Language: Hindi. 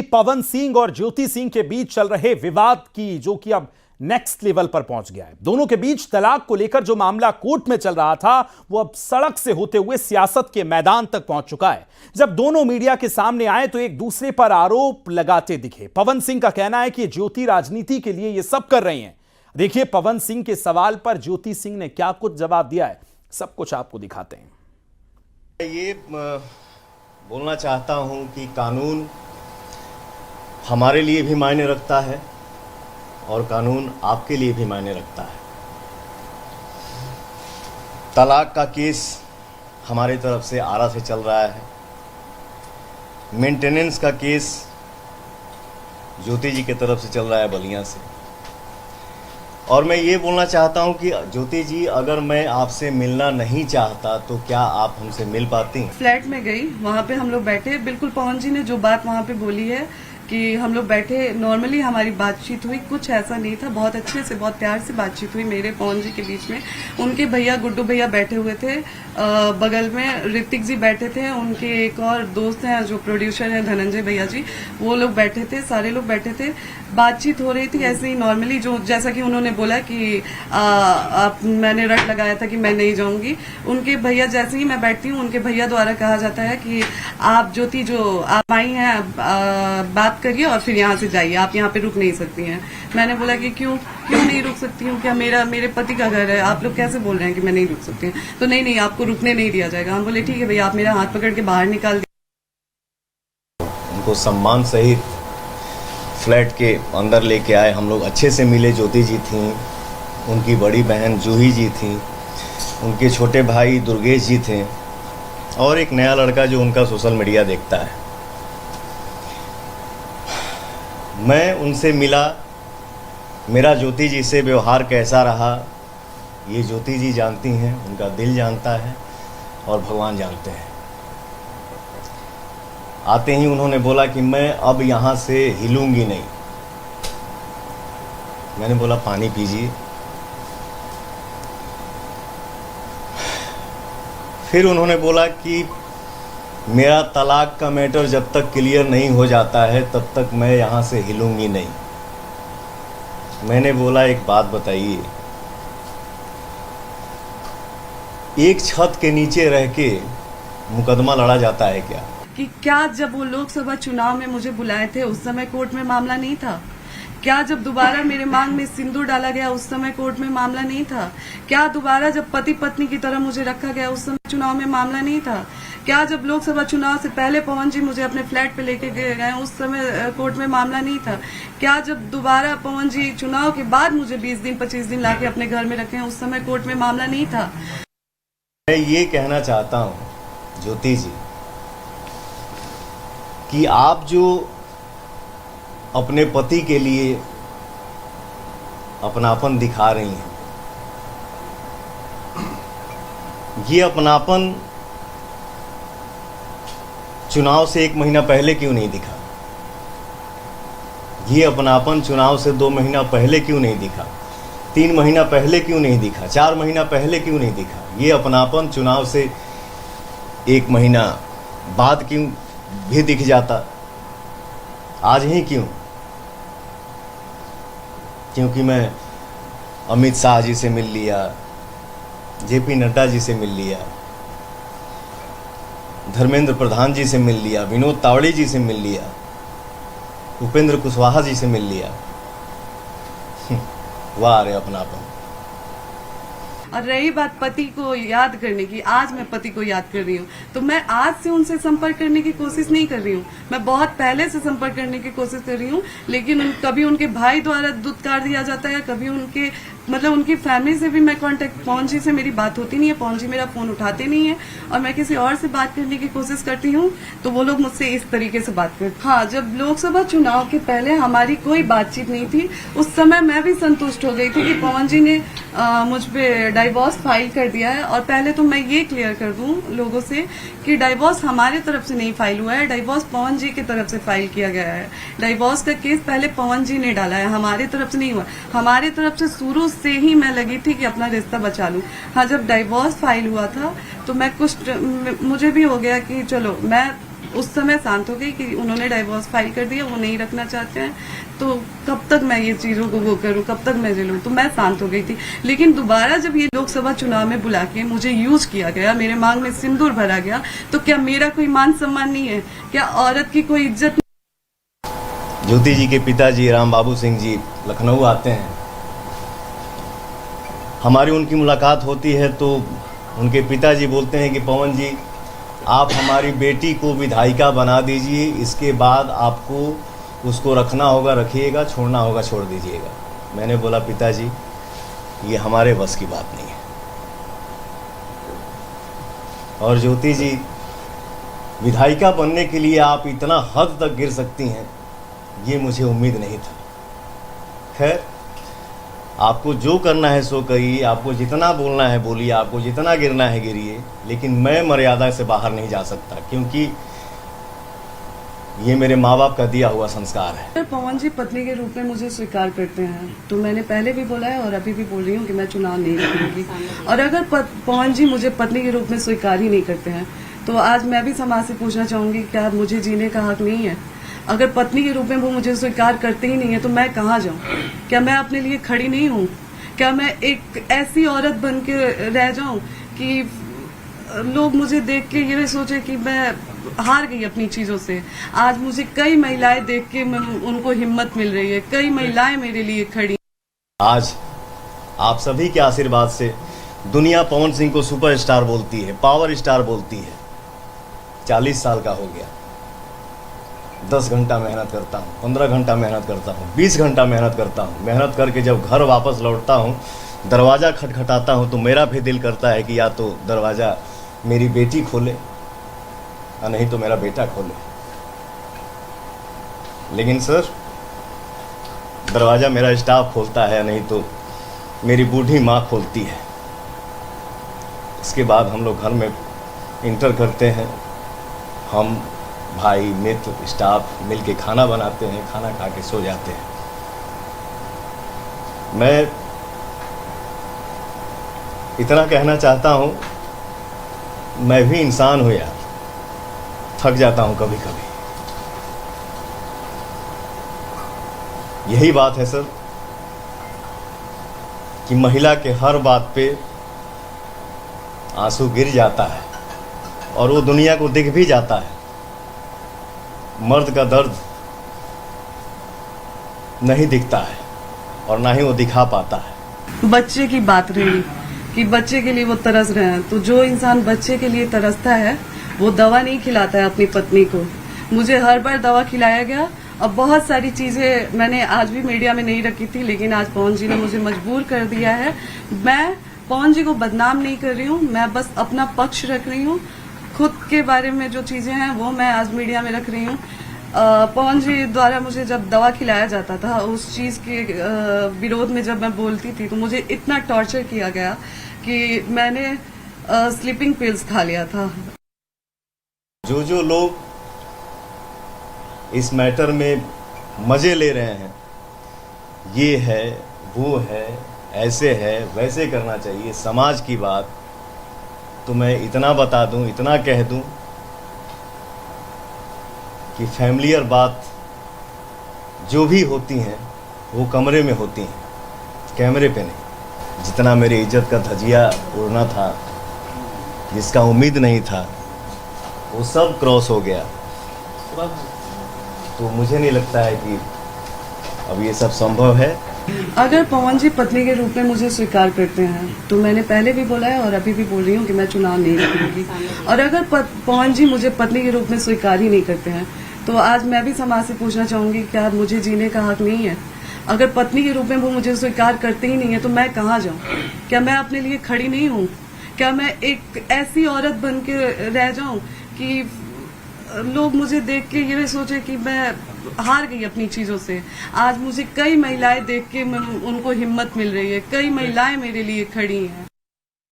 कि पवन सिंह और ज्योति सिंह के बीच चल रहे विवाद की जो कि अब नेक्स्ट लेवल पर पहुंच गया है। दोनों के बीच तलाक को लेकर जो मामला कोर्ट में चल रहा था वो अब सड़क से होते हुए सियासत के मैदान तक पहुंच चुका है। जब दोनों मीडिया के सामने आए तो एक दूसरे पर आरोप लगाते दिखे। पवन सिंह का कहना है कि ज्योति राजनीति के लिए ये सब कर रही हैं। देखिए पवन सिंह के सवाल पर ज्योति सिंह ने क्या कुछ जवाब दिया है, सब कुछ आपको दिखाते हैं। ये बोलना चाहता हूं कि कानून हमारे लिए भी मायने रखता है और कानून आपके लिए भी मायने रखता है। तलाक का केस हमारी तरफ से आरा से चल रहा है। मेंटेनेंस का केस ज्योति जी की तरफ से चल रहा है बलिया से। और मैं ये बोलना चाहता हूं कि ज्योति जी, अगर मैं आपसे मिलना नहीं चाहता तो क्या आप हमसे मिल पाती? फ्लैट में गई, वहाँ पे हम लोग बैठे। बिल्कुल पवन जी ने जो बात वहाँ पे बोली है कि हम लोग बैठे, नॉर्मली हमारी बातचीत हुई, कुछ ऐसा नहीं था। बहुत अच्छे से, बहुत प्यार से बातचीत हुई मेरे पवन जी के बीच में। उनके भैया गुड्डू भैया बैठे हुए थे, बगल में ऋतिक जी बैठे थे, उनके एक और दोस्त हैं जो प्रोड्यूसर हैं धनंजय भैया जी, वो लोग बैठे थे, सारे लोग बैठे थे। बातचीत हो रही थी ऐसे ही नॉर्मली, जो जैसा कि उन्होंने बोला कि मैंने रट लगाया था कि मैं नहीं जाऊंगी। उनके भैया, जैसे ही मैं बैठती हूँ, उनके भैया द्वारा कहा जाता है कि आप ज्योति जो आप आई हैं बात करिए और फिर यहाँ से जाइए, आप यहाँ पे रुक नहीं सकती हैं। मैंने बोला कि क्यों नहीं रुक सकती हूँ, क्या मेरे पति का घर है, आप लोग कैसे बोल रहे हैं कि मैं नहीं रुक सकती हूँ? तो नहीं, आपको रुकने नहीं दिया जाएगा। हम बोले ठीक है भैया, आप मेरा हाथ पकड़ के बाहर निकाल दिए। उनको सम्मान सहित फ्लैट के अंदर लेके आए। हम लोग अच्छे से मिले। ज्योति जी थी, उनकी बड़ी बहन जूही जी थी, उनके छोटे भाई दुर्गेश जी थे और एक नया लड़का जो उनका सोशल मीडिया देखता है। मैं उनसे मिला। मेरा ज्योति जी से व्यवहार कैसा रहा ये ज्योति जी जानती हैं, उनका दिल जानता है और भगवान जानते हैं। आते ही उन्होंने बोला कि मैं अब यहाँ से हिलूंगी नहीं। मैंने बोला पानी पीजिए। फिर उन्होंने बोला कि मेरा तलाक का मैटर जब तक क्लियर नहीं हो जाता है तब तक मैं यहाँ से हिलूंगी नहीं। मैंने बोला एक बात बताइए, एक छत के नीचे रह के मुकदमा लड़ा जाता है क्या? कि क्या जब वो लोकसभा चुनाव में मुझे बुलाए थे उस समय कोर्ट में मामला नहीं था? क्या जब दोबारा मेरे मांग में सिंदूर डाला गया उस समय कोर्ट में मामला नहीं था? क्या दोबारा जब पति पत्नी की तरह मुझे रखा गया उस समय चुनाव में मामला नहीं था? क्या जब लोकसभा चुनाव से पहले पवन जी मुझे अपने फ्लैट पे लेके गए उस समय कोर्ट में मामला नहीं था? क्या जब दोबारा पवन जी चुनाव के बाद मुझे 20 दिन 25 दिन लाके अपने घर में रखे उस समय कोर्ट में मामला नहीं था? मैं ये कहना चाहता हूँ ज्योति जी कि आप जो अपने पति के लिए अपनापन दिखा रही हैं, ये अपनापन चुनाव से 1 महीना पहले क्यों नहीं दिखा? ये अपनापन चुनाव से 2 महीना पहले क्यों नहीं दिखा? 3 महीना पहले क्यों नहीं दिखा? 4 महीना पहले क्यों नहीं दिखा? ये अपनापन चुनाव से 1 महीना बाद क्यों भी दिख जाता? आज ही क्यों? क्योंकि मैं अमित शाह जी से मिल लिया, जेपी नड्डा जी से मिल लिया, धर्मेंद्र प्रधान जी से मिल लिया, विनोद तावड़े जी से मिल लिया, उपेंद्र कुशवाहा जी से मिल लिया। वाह रे अपनापन। और रही बात पति को याद करने की, आज मैं पति को याद कर रही हूँ तो मैं आज से उनसे संपर्क करने की कोशिश नहीं कर रही हूँ। मैं बहुत पहले से संपर्क करने की कोशिश कर रही हूँ, लेकिन कभी उनके भाई द्वारा दुत्कार दिया जाता है, कभी उनके उनकी फैमिली से भी मैं कांटेक्ट, पवन जी से मेरी बात होती नहीं है, पवन जी मेरा फोन उठाते नहीं है और मैं किसी और से बात करने की कोशिश करती हूँ तो वो लोग मुझसे इस तरीके से बात करते। हाँ, जब लोकसभा चुनाव के पहले हमारी कोई बातचीत नहीं थी, उस समय मैं भी संतुष्ट हो गई थी कि पवन जी ने मुझ पे डाइवोर्स फाइल कर दिया है। और पहले तो मैं ये क्लियर कर दूं लोगों से कि डाइवोर्स हमारे तरफ से नहीं फाइल हुआ है, डाइवोर्स पवन जी की तरफ से फाइल किया गया है। डाइवोर्स का केस पहले पवन जी ने डाला है, हमारे तरफ से नहीं हुआ। हमारे तरफ से शुरू से ही मैं लगी थी कि अपना रिश्ता बचा लूं। हाँ, जब डाइवोर्स फाइल हुआ था तो मैं मुझे भी हो गया कि चलो मैं उस समय शांत हो गई कि उन्होंने डाइवोर्स फाइल कर दिया, वो नहीं रखना चाहते हैं, तो कब तक मैं ये चीजों को वो करूं, कब तक मैं झेलूं। तो मैं शांत हो गई थी। लेकिन दोबारा जब ये लोकसभा चुनाव में बुला के मुझे यूज किया गया, मेरे मांग में सिंदूर भरा गया, तो क्या मेरा कोई मान सम्मान नहीं है? क्या औरत की कोई इज्जत? ज्योति जी के पिताजी राम बाबू सिंह जी लखनऊ आते हैं, हमारी उनकी मुलाकात होती है तो उनके पिताजी बोलते हैं कि पवन जी, आप हमारी बेटी को विधायिका बना दीजिए, इसके बाद आपको उसको रखना होगा रखिएगा, छोड़ना होगा छोड़ दीजिएगा। मैंने बोला पिताजी, ये हमारे बस की बात नहीं है। और ज्योति जी, विधायिका बनने के लिए आप इतना हद तक गिर सकती हैं, ये मुझे उम्मीद नहीं था। खैर, आपको जो करना है सो करिए, आपको जितना बोलना है बोलिए, आपको जितना गिरना है गिरिए, लेकिन मैं मर्यादा से बाहर नहीं जा सकता, क्योंकि ये मेरे माँ बाप का दिया हुआ संस्कार है। अगर पवन जी पत्नी के रूप में मुझे स्वीकार करते हैं तो मैंने पहले भी बोला है और अभी भी बोल रही हूँ कि मैं चुनाव नहीं लड़ूंगी। और अगर पवन जी मुझे पत्नी के रूप में स्वीकार ही नहीं करते हैं तो आज मैं भी समाज से पूछना चाहूंगी, क्या मुझे जीने का हक नहीं है? अगर पत्नी के रूप में वो मुझे स्वीकार करते ही नहीं है तो मैं कहाँ जाऊँ? क्या मैं अपने लिए खड़ी नहीं हूँ? क्या मैं एक ऐसी औरत बन के रह जाऊं कि लोग मुझे देख के ये सोचे कि मैं हार गई अपनी चीजों से? आज मुझे कई महिलाएं देख के उनको हिम्मत मिल रही है, कई महिलाएं मेरे लिए खड़ी। आज आप सभी के आशीर्वाद से दुनिया पवन सिंह को सुपरस्टार बोलती है, पावर स्टार बोलती है। 40 साल का हो गया, 10 घंटा मेहनत करता हूँ, 15 घंटा मेहनत करता हूँ, 20 घंटा मेहनत करता हूँ। मेहनत करके जब घर वापस लौटता हूँ, दरवाज़ा खटखटाता हूँ तो मेरा भी दिल करता है कि या तो दरवाज़ा मेरी बेटी खोले या नहीं तो मेरा बेटा खोले। लेकिन सर, दरवाज़ा मेरा स्टाफ खोलता है, नहीं तो मेरी बूढ़ी माँ खोलती है। इसके बाद हम लोग घर में इंटर करते हैं, हम भाई मित्र स्टाफ मिल के खाना बनाते हैं, खाना खा के सो जाते हैं। मैं इतना कहना चाहता हूँ, मैं भी इंसान हूँ यार, थक जाता हूँ कभी कभी। यही बात है सर कि महिला के हर बात पे आंसू गिर जाता है और वो दुनिया को दिख भी जाता है। मर्द का दर्द नहीं दिखता है और ना ही वो दिखा पाता है। बच्चे की बात रही कि बच्चे के लिए वो तरस रहे हैं, तो जो इंसान बच्चे के लिए तरसता है वो दवा नहीं खिलाता है अपनी पत्नी को। मुझे हर बार दवा खिलाया गया और बहुत सारी चीजें मैंने आज भी मीडिया में नहीं रखी थी, लेकिन आज पवन जी ने मुझे मजबूर कर दिया है। मैं पवन जी को बदनाम नहीं कर रही हूँ, मैं बस अपना पक्ष रख रही हूँ। खुद के बारे में जो चीजें हैं वो मैं आज मीडिया में रख रही हूँ। पवन जी द्वारा मुझे जब दवा खिलाया जाता था, उस चीज के विरोध में जब मैं बोलती थी तो मुझे इतना टॉर्चर किया गया कि मैंने स्लीपिंग पिल्स खा लिया था। जो लोग इस मैटर में मजे ले रहे हैं, ये है वो है, ऐसे है वैसे करना चाहिए, समाज की बात, तो मैं इतना बता दूं, इतना कह दूं कि फैमिलियर बात जो भी होती हैं वो कमरे में होती हैं, कैमरे पे नहीं। जितना मेरी इज्जत का धजिया उड़ना था, जिसका उम्मीद नहीं था, वो सब क्रॉस हो गया। तो मुझे नहीं लगता है कि अब ये सब संभव है। अगर पवन जी पत्नी के रूप में मुझे स्वीकार करते हैं तो मैंने पहले भी बोला है और अभी भी बोल रही हूँ कि मैं चुनाव नहीं लड़ूंगी। और अगर पवन जी मुझे पत्नी के रूप में स्वीकार ही नहीं करते हैं तो आज मैं भी समाज से पूछना चाहूंगी, क्या मुझे जीने का हक नहीं है? अगर पत्नी के रूप में वो मुझे स्वीकार करते ही नहीं है तो मैं कहाँ जाऊँ? क्या मैं अपने लिए खड़ी नहीं हूँ? क्या मैं एक ऐसी औरत बन के रह जाऊं कि लोग मुझे देख के ये सोचे कि मैं हार गई अपनी चीजों से? आज मुझे कई महिलाएं देख के उनको हिम्मत मिल रही है, कई महिलाएं मेरे लिए खड़ी हैं।